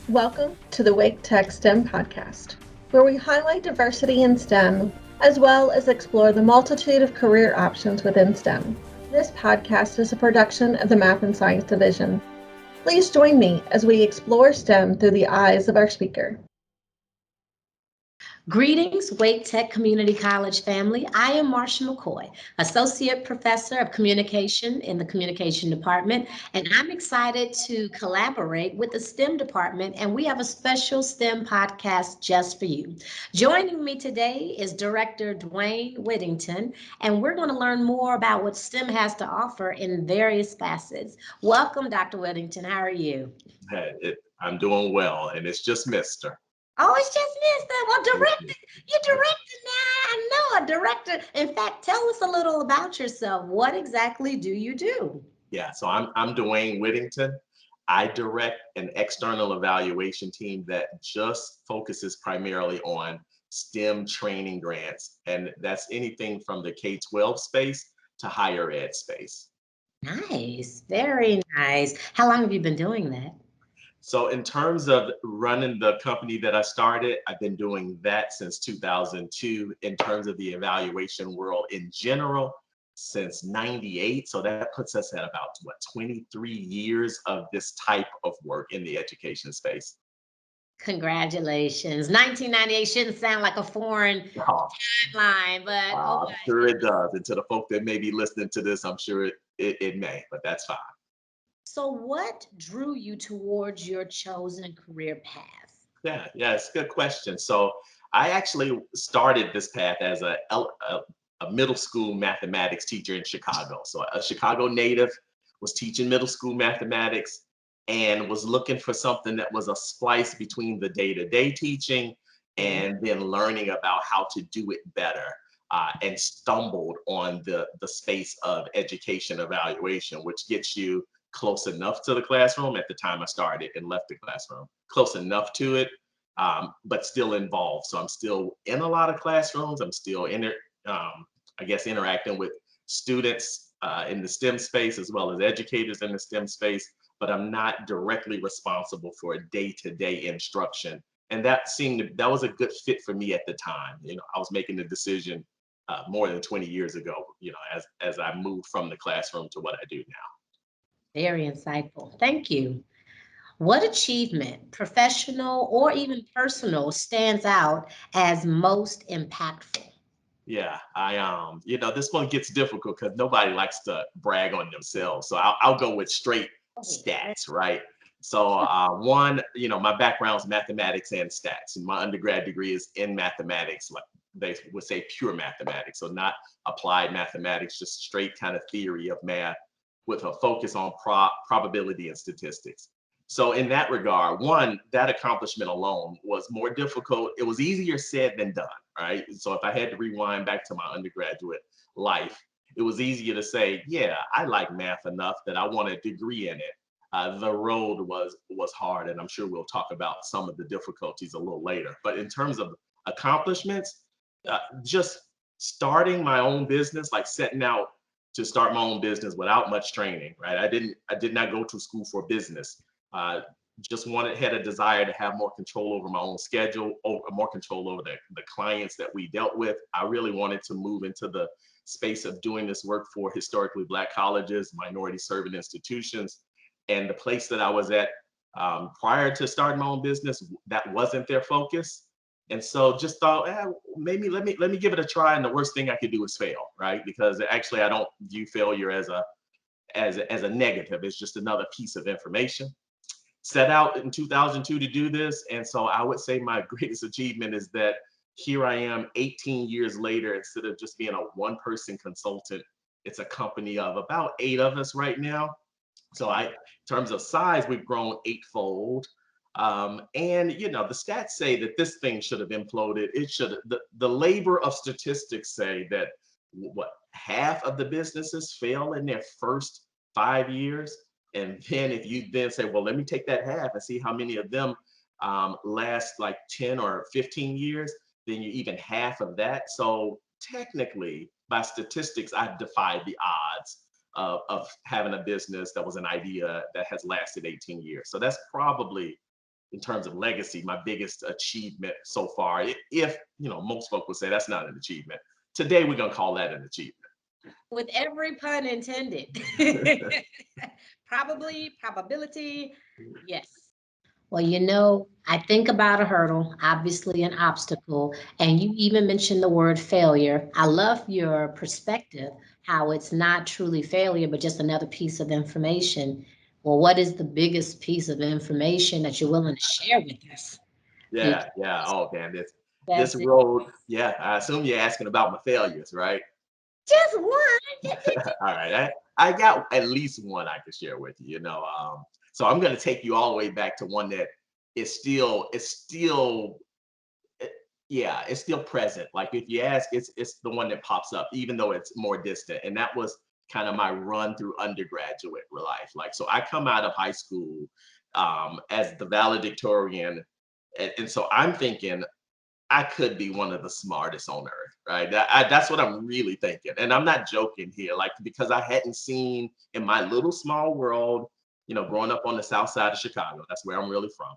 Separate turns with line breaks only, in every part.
Welcome to the Wake Tech STEM podcast, where we highlight diversity in STEM as well as explore the multitude of career options within STEM. This podcast is a production of the Math and Science Division. Please join me as we explore STEM through the eyes of our speaker.
Greetings, Wake Tech Community College family. I am Marsha McCoy, Associate Professor of Communication in the Communication Department, and I'm excited to collaborate with the STEM department, and we have a special STEM podcast just for you. Joining me today is Director Dawayne Whittington, and we're going to learn more about what STEM has to offer in various facets. Welcome, Dr. Whittington. How are you?
I'm doing well, and it's just Mr.
Oh, it's just Mr. Well, director, you're director now. I know a director. In fact, tell us a little about yourself. What exactly do you do?
Yeah, so I'm Dawayne Whittington. I direct an external evaluation team that just focuses primarily on STEM training grants, and that's anything from the K-12 space to higher ed space.
Nice, very nice. How long have you been doing that?
So in terms of running the company that I started, I've been doing that since 2002. In terms of the evaluation world in general, since 98. So that puts us at about 23 years of this type of work in the education space.
Congratulations. 1998 shouldn't sound like a foreign
Oh,
timeline, but oh
I'm sure it does. And to the folk that may be listening to this, I'm sure it may, but that's fine.
So what drew you towards your chosen career path?
Yeah, it's a good question. So I actually started this path as a middle school mathematics teacher in Chicago. So a Chicago native, was teaching middle school mathematics and was looking for something that was a splice between the day-to-day teaching and then learning about how to do it better. And stumbled on the space of education evaluation, which gets you close enough to the classroom. At the time I started and left the classroom, close enough to it, but still involved. So I'm still in a lot of classrooms. I'm still interacting with students in the STEM space as well as educators in the STEM space, but I'm not directly responsible for day-to-day instruction. And that was a good fit for me at the time. I was making the decision more than 20 years ago, as I moved from the classroom to what I do now.
Very insightful. Thank you. What achievement, professional or even personal, stands out as most impactful?
Yeah, this one gets difficult because nobody likes to brag on themselves. So I'll go with straight stats, right? So one, my background is mathematics and stats, and my undergrad degree is in mathematics, like they would say pure mathematics, so not applied mathematics, just straight kind of theory of math with a focus on probability and statistics. So in that regard, one, that accomplishment alone was more difficult. It was easier said than done, right? So if I had to rewind back to my undergraduate life, it was easier to say, yeah, I like math enough that I want a degree in it. The road was hard, and I'm sure we'll talk about some of the difficulties a little later. But in terms of accomplishments, just starting my own business, like setting out to start my own business without much training, right? I did not go to school for business. Uh, just had a desire to have more control over my own schedule, or more control over the clients that we dealt with. I really wanted to move into the space of doing this work for historically Black colleges, minority serving institutions. And the place that I was at prior to starting my own business, that wasn't their focus. And so just thought, maybe let me give it a try. And the worst thing I could do is fail, right? Because actually I don't view failure as a negative. It's just another piece of information. Set out in 2002 to do this. And so I would say my greatest achievement is that here I am 18 years later. Instead of just being a one-person consultant, it's a company of about 8 of us right now. So in terms of size, we've grown 8-fold. And the stats say that this thing should have imploded. It should have, the labor of statistics say that half of the businesses fail in their first 5 years. And then if you then say, well, let me take that half and see how many of them last like 10 or 15 years, then you even half of that. So technically, by statistics, I've defied the odds of having a business that was an idea that has lasted 18 years. So that's probably in terms of legacy, my biggest achievement so far. If, most folk would say that's not an achievement. Today, we're going to call that an achievement.
With every pun intended. Probably, probability, yes. Well, I think about a hurdle, obviously an obstacle, and you even mentioned the word failure. I love your perspective, how it's not truly failure, but just another piece of information. Well, what is the biggest piece of information that you're willing to share with us?
Yeah,
Because
yeah. Oh, man, this
that's it.
road. Yeah, I assume you're asking about my failures, right?
Just one.
All right, I got at least one I could share with you. So I'm going to take you all the way back to one that eh, yeah, it's still present. Like if you ask, it's the one that pops up, even though it's more distant. And that was kind of my run through undergraduate life. Like, so I come out of high school as the valedictorian, and so I'm thinking I could be one of the smartest on earth, right? That's what I'm really thinking. And I'm not joking here, like, because I hadn't seen in my little small world, growing up on the south side of Chicago, that's where I'm really from.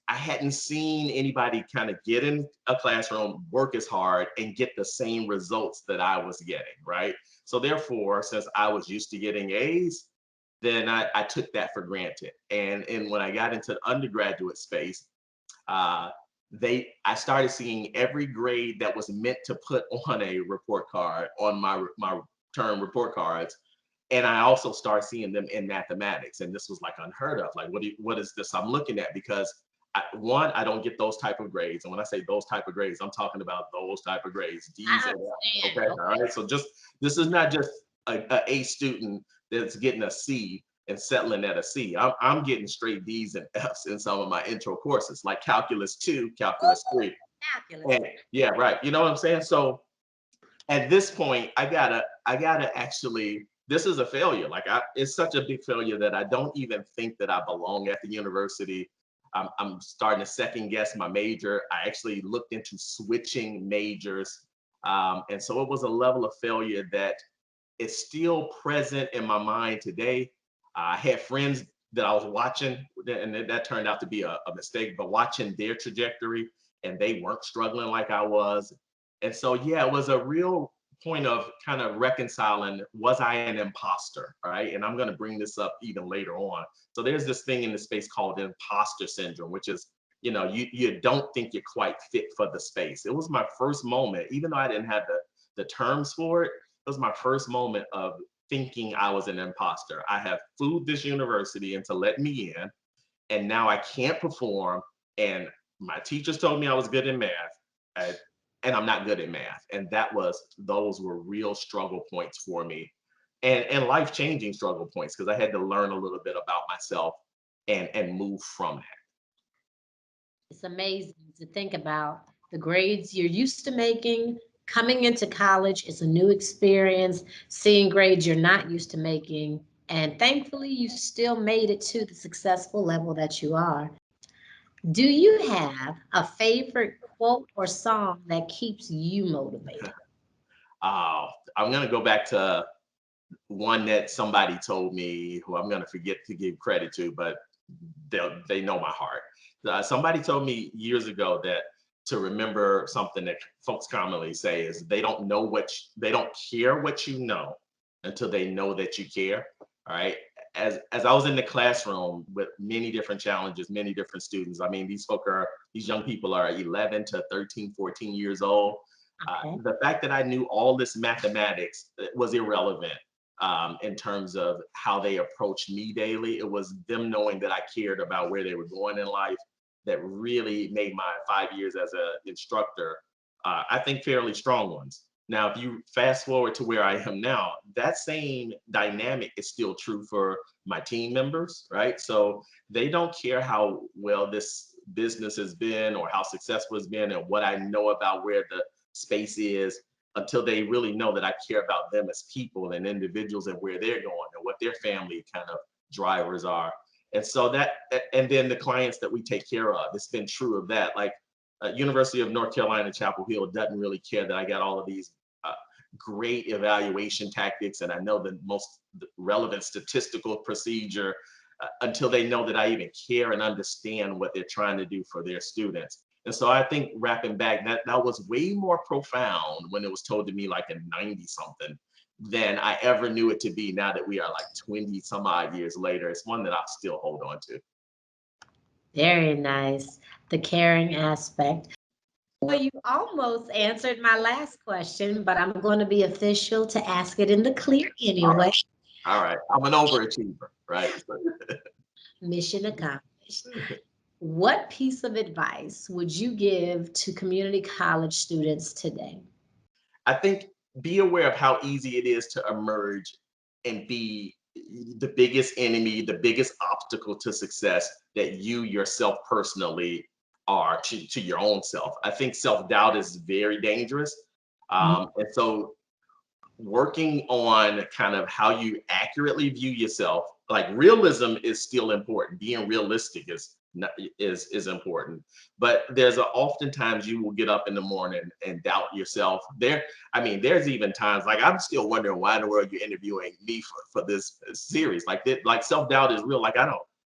I hadn't seen anybody kind of get in a classroom, work as hard, and get the same results that I was getting, right? So therefore, since I was used to getting A's, then I took that for granted. And when I got into the undergraduate space, uh, I started seeing every grade that was meant to put on a report card on my term report cards, and I also started seeing them in mathematics, and this was like unheard of. Like, what is this I'm looking at? Because I don't get those type of grades, and when I say those type of grades, I'm talking about those type of grades, D's
I
and F's.
understand.
Okay, all right. So this is not just a A student that's getting a C and settling at a C. I'm getting straight D's and F's in some of my intro courses, like Calculus 2, Calculus 3.
Calculus.
And yeah, right. You know what I'm saying? So at this point, I gotta actually, this is a failure. Like it's such a big failure that I don't even think that I belong at the university. I'm starting to second guess my major. I actually looked into switching majors. And so it was a level of failure that is still present in my mind today. I had friends that I was watching, and that turned out to be a mistake, but watching their trajectory, and they weren't struggling like I was. And so, yeah, it was a real point of kind of reconciling, was I an imposter? Right. And I'm going to bring this up even later on. So there's this thing in the space called imposter syndrome, which is, you don't think you're quite fit for the space. It was my first moment, even though I didn't have the terms for it. It was my first moment of thinking I was an imposter. I have fooled this university into letting me in, and now I can't perform. And my teachers told me I was good in math, and, and I'm not good at math. And those were real struggle points for me, and life changing struggle points, because I had to learn a little bit about myself and move from that.
It's amazing to think about the grades you're used to making. Coming into college is a new experience, seeing grades you're not used to making. And thankfully, you still made it to the successful level that you are. Do you have a favorite quote or song that keeps you motivated?
Uh, I'm going to go back to one that somebody told me, who I'm going to forget to give credit to, but they know my heart. Somebody told me years ago that to remember something that folks commonly say is they don't care what you know until they know that you care. All right. As I was in the classroom with many different challenges, many different students. I mean, these young people are 11 to 13, 14 years old.
Okay.
The fact that I knew all this mathematics was irrelevant in terms of how they approached me daily. It was them knowing that I cared about where they were going in life that really made my 5 years as an instructor, I think, fairly strong ones. Now, if you fast forward to where I am now, that same dynamic is still true for my team members, right? So they don't care how well this business has been or how successful it's been and what I know about where the space is, until they really know that I care about them as people and individuals and where they're going and what their family kind of drivers are. And so and then the clients that we take care of, it's been true of that. Like University of North Carolina, Chapel Hill doesn't really care that I got all of these great evaluation tactics and I know the most relevant statistical procedure. until they know that I even care and understand what they're trying to do for their students. And so I think wrapping back, that was way more profound when it was told to me like in 90 something than I ever knew it to be now that we are like 20 some odd years later. It's one that I still hold on to.
Very nice. The caring aspect. Well, you almost answered my last question, but I'm going to be official to ask it in the clear anyway.
All right. I'm an overachiever, right?
Mission accomplished. What piece of advice would you give to community college students today?
I think be aware of how easy it is to emerge and be the biggest enemy, the biggest obstacle to success that you yourself personally are to your own self. I think self-doubt is very dangerous. And so working on kind of how you accurately view yourself, like realism is still important. Being realistic is important, but there's oftentimes you will get up in the morning and doubt yourself. There's even times like I'm still wondering why in the world you're interviewing me for this series. Like self-doubt is real. Like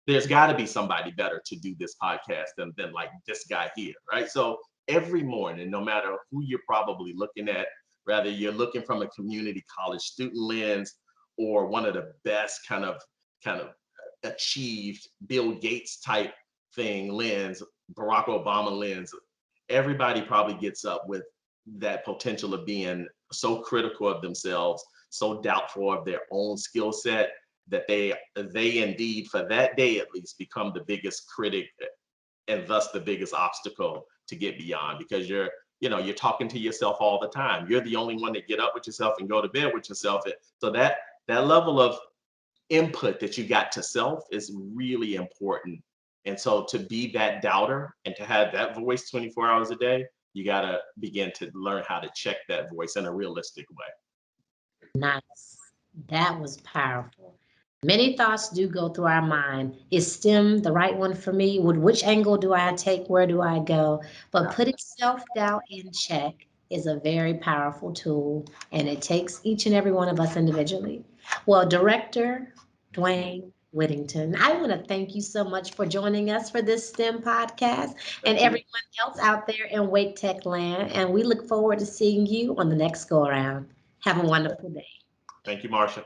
there's got to be somebody better to do this podcast than like this guy here, right? So every morning, no matter who you're probably looking at, whether you're looking from a community college student lens or one of the best kind of achieved Bill Gates type thing lens, Barack Obama lens, everybody probably gets up with that potential of being so critical of themselves, so doubtful of their own skill set that they indeed, for that day at least, become the biggest critic and thus the biggest obstacle to get beyond, because you're talking to yourself all the time. You're the only one that get up with yourself and go to bed with yourself. So that level of input that you got to self is really important. And so to be that doubter and to have that voice 24 hours a day, you got to begin to learn how to check that voice in a realistic way.
Nice. That was powerful. Many thoughts do go through our mind. Is STEM the right one for me? Which angle do I take? Where do I go? But putting self-doubt in check is a very powerful tool, and it takes each and every one of us individually. Well, Director Dawayne Whittington, I want to thank you so much for joining us for this STEM podcast and everyone else out there in Wake Tech land. And we look forward to seeing you on the next go around. Have a wonderful day.
Thank you, Marsha.